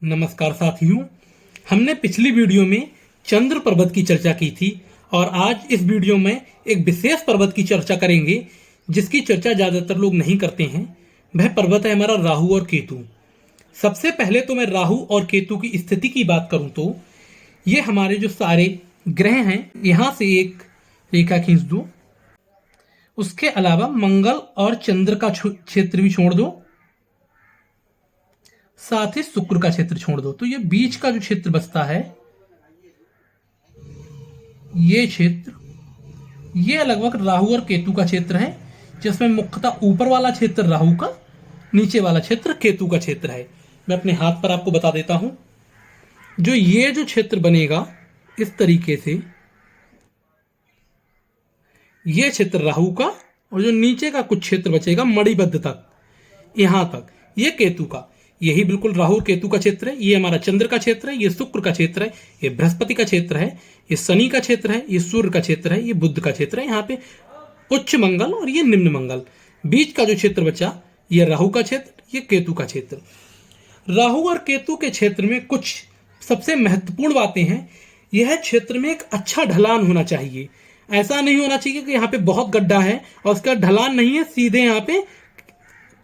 नमस्कार साथियों, हमने पिछली वीडियो में चंद्र पर्वत की चर्चा की थी और आज इस वीडियो में एक विशेष पर्वत की चर्चा करेंगे जिसकी चर्चा ज़्यादातर लोग नहीं करते हैं। वह पर्वत है हमारा राहु और केतु। सबसे पहले तो मैं राहु और केतु की स्थिति की बात करूं तो ये हमारे जो सारे ग्रह हैं, यहाँ से एक रेखा खींच दो। उसके अलावा मंगल और चंद्र का क्षेत्र भी छोड़ दो, साथ ही शुक्र का क्षेत्र छोड़ दो। तो ये बीच का जो क्षेत्र बचता है, ये क्षेत्र, ये लगभग राहु और केतु का क्षेत्र है, जिसमें मुख्यतः ऊपर वाला क्षेत्र राहु का, नीचे वाला क्षेत्र केतु का क्षेत्र है। मैं अपने हाथ पर आपको बता देता हूं। जो ये जो क्षेत्र बनेगा इस तरीके से, ये क्षेत्र राहु का, और जो नीचे का कुछ क्षेत्र बचेगा मणिबद्ध तक, यहां तक, ये केतु का। यही बिल्कुल राहु और केतु का क्षेत्र है। ये हमारा चंद्र का क्षेत्र है, ये शुक्र का क्षेत्र है, ये बृहस्पति का क्षेत्र है, ये शनि का क्षेत्र है, ये सूर्य का क्षेत्र है, ये बुध का क्षेत्र है। यहाँ पे उच्च मंगल और ये निम्न मंगल। बीच का जो क्षेत्र बचा, ये राहु का क्षेत्र, ये केतु का क्षेत्र। राहु और केतु के क्षेत्र में कुछ सबसे महत्वपूर्ण बातें हैं। यह क्षेत्र में एक अच्छा ढलान होना चाहिए। ऐसा नहीं होना चाहिए कि यहाँ पे बहुत गड्ढा है और उसका ढलान नहीं है, सीधे यहाँ पे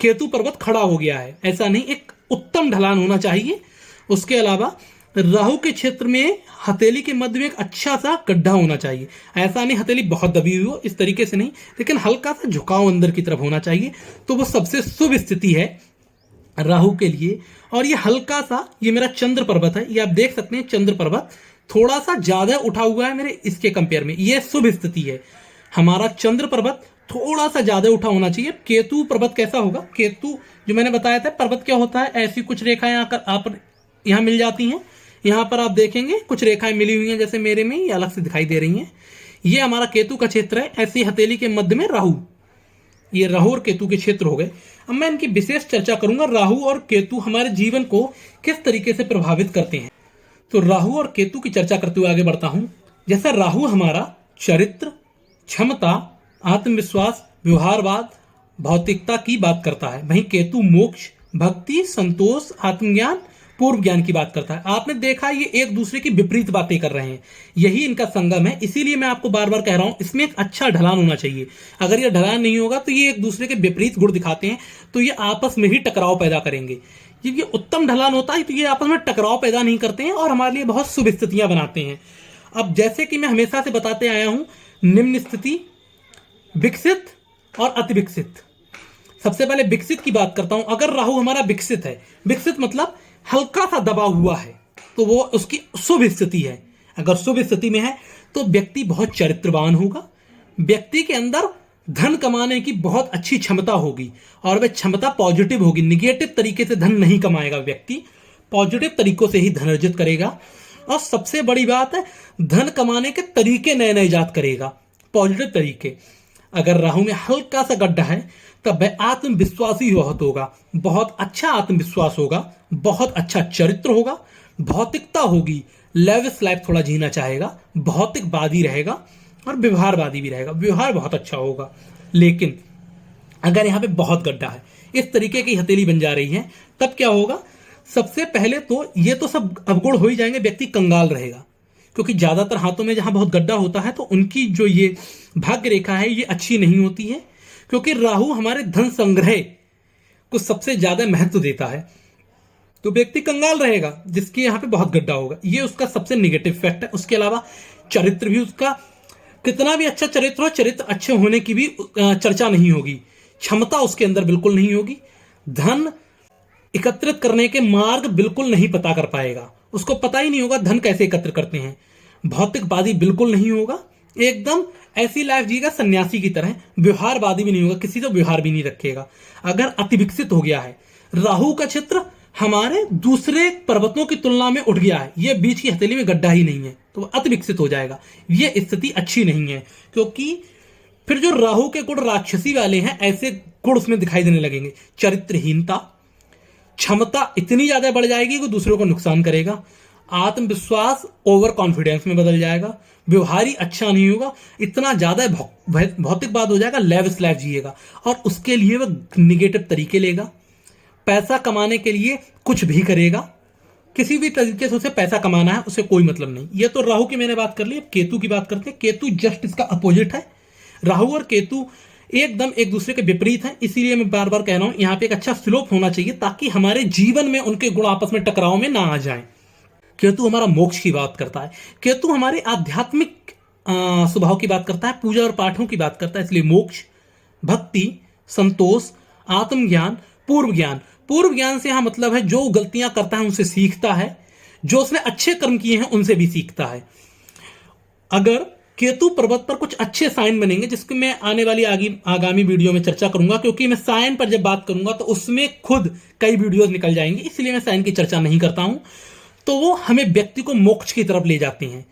केतु पर्वत खड़ा हो गया है। ऐसा नहीं, एक उत्तम ढलान होना चाहिए। उसके अलावा राहु के क्षेत्र में हथेली के मध्य में एक अच्छा सा गड्ढा होना चाहिए। ऐसा नहीं हथेली बहुत दबी हुई हो, इस तरीके से नहीं, लेकिन हल्का सा झुकाव अंदर की तरफ होना चाहिए। तो वो सबसे शुभ स्थिति है राहु के लिए। और ये हल्का सा, ये मेरा चंद्र पर्वत है, ये आप देख सकते हैं। चंद्र पर्वत थोड़ा सा ज्यादा उठा हुआ है मेरे इसके कंपेयर में, ये शुभ स्थिति है। हमारा चंद्र पर्वत थोड़ा सा ज्यादा उठा होना चाहिए। केतु पर्वत कैसा होगा? केतु जो मैंने बताया था, पर्वत क्या होता है, ऐसी कुछ रेखाएं आकर आप यहाँ मिल जाती हैं। यहाँ पर आप देखेंगे कुछ रेखाएं मिली हुई हैं, जैसे मेरे में ये अलग से दिखाई दे रही हैं। ये हमारा केतु का क्षेत्र है। ऐसी हथेली के मध्य में राहु, ये राहु और केतु के क्षेत्र हो गए। अब मैं इनकी विशेष चर्चा करूंगा। राहु और केतु हमारे जीवन को किस तरीके से प्रभावित करते हैं। तो राहु और केतु की चर्चा करते हुए आगे बढ़ता हूं। जैसा राहु हमारा चरित्र, क्षमता, आत्मविश्वास, व्यवहारवाद, भौतिकता की बात करता है, वहीं केतु मोक्ष, भक्ति, संतोष, आत्मज्ञान, पूर्व ज्ञान की बात करता है। आपने देखा ये एक दूसरे की विपरीत बातें कर रहे हैं, यही इनका संगम है। इसीलिए मैं आपको बार बार कह रहा हूं, इसमें एक अच्छा ढलान होना चाहिए। अगर ये ढलान नहीं होगा तो ये एक दूसरे के विपरीत गुण दिखाते हैं, तो ये आपस में ही टकराव पैदा करेंगे। जब ये उत्तम ढलान होता है तो ये आपस में टकराव पैदा नहीं करते हैं और हमारे लिए बहुत शुभ स्थितियां बनाते हैं। अब जैसे कि मैं हमेशा से बताते आया हूं, निम्न स्थिति, विकसित और अति विकसित। सबसे पहले विकसित की बात करता हूं। अगर राहु हमारा विकसित है, विकसित मतलब हल्का सा दबा हुआ है, तो वो उसकी शुभ स्थिति है। अगर शुभ स्थिति में है तो व्यक्ति बहुत चरित्रवान होगा, व्यक्ति के अंदर धन कमाने की बहुत अच्छी क्षमता होगी और वह क्षमता पॉजिटिव होगी। निगेटिव तरीके से धन नहीं कमाएगा व्यक्ति, पॉजिटिव तरीकों से ही धन अर्जित करेगा। और सबसे बड़ी बात है, धन कमाने के तरीके नए नए इजाद करेगा, पॉजिटिव तरीके। अगर राहु में हल्का सा गड्ढा है तब वह आत्मविश्वासी बहुत होगा, बहुत अच्छा आत्मविश्वास होगा, बहुत अच्छा चरित्र होगा, भौतिकता होगी, लेविश लाइफ थोड़ा जीना चाहेगा, भौतिकवादी रहेगा और व्यवहारवादी भी रहेगा। व्यवहार बहुत अच्छा होगा। लेकिन अगर यहाँ पे बहुत गड्ढा है, इस तरीके की हथेली बन जा रही है, तब क्या होगा? सबसे पहले तो ये तो सब अवगुण हो ही जाएंगे, व्यक्ति कंगाल रहेगा। क्योंकि ज्यादातर हाथों में जहां बहुत गड्ढा होता है तो उनकी जो ये भाग्य रेखा है ये अच्छी नहीं होती है, क्योंकि राहु हमारे धन संग्रह को सबसे ज्यादा महत्व देता है। तो व्यक्ति कंगाल रहेगा जिसके यहाँ पे बहुत गड्ढा होगा, ये उसका सबसे निगेटिव फैक्ट है। उसके अलावा चरित्र भी, उसका कितना भी अच्छा चरित्र हो, चरित्र अच्छे होने की भी चर्चा नहीं होगी, क्षमता उसके अंदर बिल्कुल नहीं होगी, धन एकत्रित करने के मार्ग बिल्कुल नहीं पता कर पाएगा, उसको पता ही नहीं होगा धन कैसे एकत्र करते हैं, भौतिकवादी बिल्कुल नहीं होगा, एकदम ऐसी लाइफ जिएगा सन्यासी की तरह, व्यवहारवादी भी नहीं होगा, किसी तो व्यवहार भी नहीं रखेगा। अगर अति विकसित हो गया है, राहु का क्षेत्र हमारे दूसरे पर्वतों की तुलना में उठ गया है, ये बीच की हथेली में गड्ढा ही नहीं है, तो अति विकसित हो जाएगा। ये स्थिति अच्छी नहीं है, क्योंकि फिर जो राहु के गुण राक्षसी वाले हैं, ऐसे गुण उसमें दिखाई देने लगेंगे। चरित्रहीनता, क्षमता इतनी ज्यादा बढ़ जाएगी कि दूसरों को नुकसान करेगा, आत्मविश्वास ओवर कॉन्फिडेंस में बदल जाएगा, व्यवहारी अच्छा नहीं होगा, इतना ज्यादा भौतिकवाद हो जाएगा, लेविश लाइफ जिएगा और उसके लिए वह निगेटिव तरीके लेगा, पैसा कमाने के लिए कुछ भी करेगा, किसी भी तरीके से उसे पैसा कमाना है, उसे कोई मतलब नहीं। ये तो राहु की मैंने बात कर ली। अब केतु की बात करते हैं। केतु जस्ट इसका अपोजिट है। राहु और केतु एकदम एक दूसरे के विपरीत हैं, इसीलिए मैं बार बार कह रहा हूं यहां पे एक अच्छा स्लोप होना चाहिए ताकि हमारे जीवन में उनके गुण आपस में टकराव में ना आ जाएं। केतु हमारा मोक्ष की बात करता है। केतु हमारे आध्यात्मिक स्वभाव की बात करता है, पूजा और पाठों की बात करता है। इसलिए मोक्ष, भक्ति, संतोष, आत्मज्ञान, पूर्व ज्ञान। पूर्व ज्ञान से यहां मतलब है जो गलतियां करता है उनसे सीखता है, जो उसने अच्छे कर्म किए हैं उनसे भी सीखता है। अगर केतु पर्वत पर कुछ अच्छे साइन बनेंगे, जिसकी मैं आने वाली आगामी वीडियो में चर्चा करूंगा, क्योंकि मैं साइन पर जब बात करूंगा तो उसमें खुद कई वीडियोस निकल जाएंगे, इसलिए मैं साइन की चर्चा नहीं करता हूं। तो वो हमें व्यक्ति को मोक्ष की तरफ ले जाते हैं।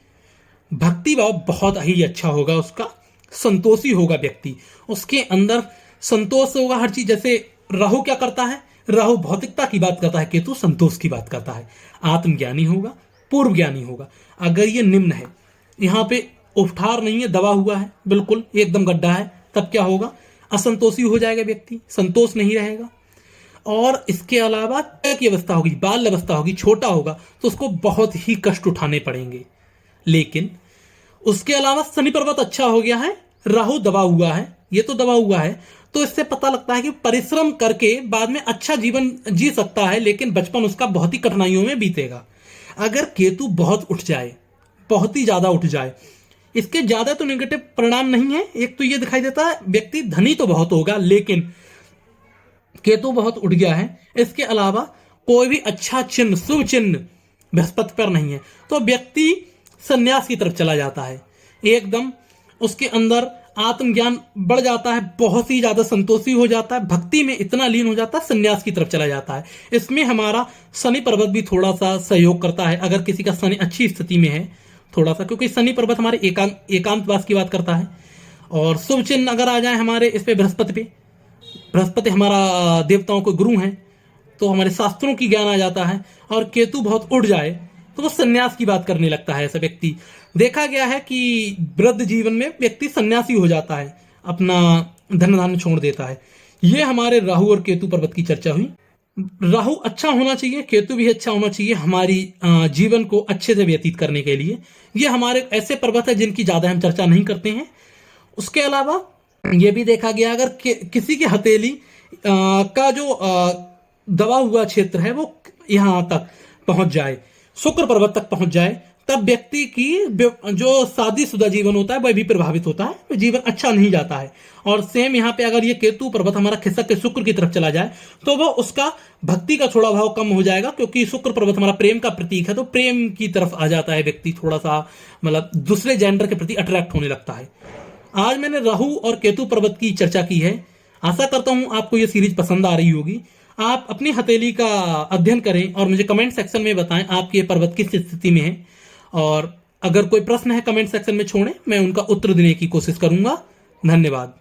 भक्ति भाव बहुत ही अच्छा होगा उसका, संतोषी होगा व्यक्ति, उसके अंदर संतोष होगा हर चीज। जैसे राहु क्या करता है, राहु भौतिकता की बात करता है, केतु संतोष की बात करता है। आत्मज्ञानी होगा, पूर्व ज्ञानी होगा। अगर ये निम्न है, यहां पे उठार नहीं है, दबा हुआ है, बिल्कुल एकदम गड्ढा है, तब क्या होगा, असंतोषी हो जाएगा व्यक्ति, संतोष नहीं रहेगा। और इसके अलावा की अवस्था होगी, बाल अवस्था होगी, छोटा होगा तो उसको बहुत ही कष्ट उठाने पड़ेंगे। लेकिन उसके अलावा शनि पर्वत अच्छा हो गया है, राहु दबा हुआ है, ये तो दबा हुआ है, तो इससे पता लगता है कि परिश्रम करके बाद में अच्छा जीवन जी सकता है, लेकिन बचपन उसका बहुत ही कठिनाइयों में बीतेगा। अगर केतु बहुत उठ जाए, बहुत ही ज्यादा उठ जाए, इसके ज्यादा तो नेगेटिव परिणाम नहीं है। एक तो ये दिखाई देता है व्यक्ति धनी तो बहुत होगा, लेकिन केतु बहुत उठ गया है, इसके अलावा कोई भी अच्छा चिन्ह, शुभ चिन्ह बृहस्पति पर नहीं है, तो व्यक्ति संन्यास की तरफ चला जाता है। एकदम उसके अंदर आत्मज्ञान बढ़ जाता है, बहुत ही ज्यादा संतोषी हो जाता है, भक्ति में इतना लीन हो जाता है, संन्यास की तरफ चला जाता है। इसमें हमारा शनि पर्वत भी थोड़ा सा सहयोग करता है, अगर किसी का शनि अच्छी स्थिति में है थोड़ा सा, क्योंकि शनि पर्वत हमारे एकांतवास की बात करता है। और शुभ चिन्ह अगर आ जाए हमारे इस पे बृहस्पति पे, बृहस्पति हमारा देवताओं के गुरु हैं, तो हमारे शास्त्रों की ज्ञान आ जाता है। और केतु बहुत उड़ जाए तो वो संन्यास की बात करने लगता है। ऐसा व्यक्ति देखा गया है कि वृद्ध जीवन में व्यक्ति सन्यासी हो जाता है, अपना धन धान्य छोड़ देता है। ये हमारे राहु और केतु पर्वत की चर्चा हुई। राहु अच्छा होना चाहिए, केतु भी अच्छा होना चाहिए हमारी जीवन को अच्छे से व्यतीत करने के लिए। ये हमारे ऐसे पर्वत है जिनकी ज्यादा हम चर्चा नहीं करते हैं। उसके अलावा ये भी देखा गया अगर किसी की हथेली का जो दबा हुआ क्षेत्र है वो यहां तक पहुंच जाए, शुक्र पर्वत तक पहुंच जाए, तब व्यक्ति की जो शादीशुदा जीवन होता है वह भी प्रभावित होता है, जीवन अच्छा नहीं जाता है। और सेम यहाँ पे अगर ये केतु पर्वत हमारा खिसक के शुक्र की तरफ चला जाए तो वो उसका भक्ति का थोड़ा भाव कम हो जाएगा, क्योंकि शुक्र पर्वत हमारा प्रेम का प्रतीक है, तो प्रेम की तरफ आ जाता है व्यक्ति, थोड़ा सा मतलब दूसरे जेंडर के प्रति अट्रैक्ट होने लगता है। आज मैंने राहु और केतु पर्वत की चर्चा की है। आशा करता हूं आपको ये सीरीज पसंद आ रही होगी। आप अपनी हथेली का अध्ययन करें और मुझे कमेंट सेक्शन में बताएं आपकी ये पर्वत किस स्थिति में है। और अगर कोई प्रश्न है कमेंट सेक्शन में छोड़ें, मैं उनका उत्तर देने की कोशिश करूंगा। धन्यवाद।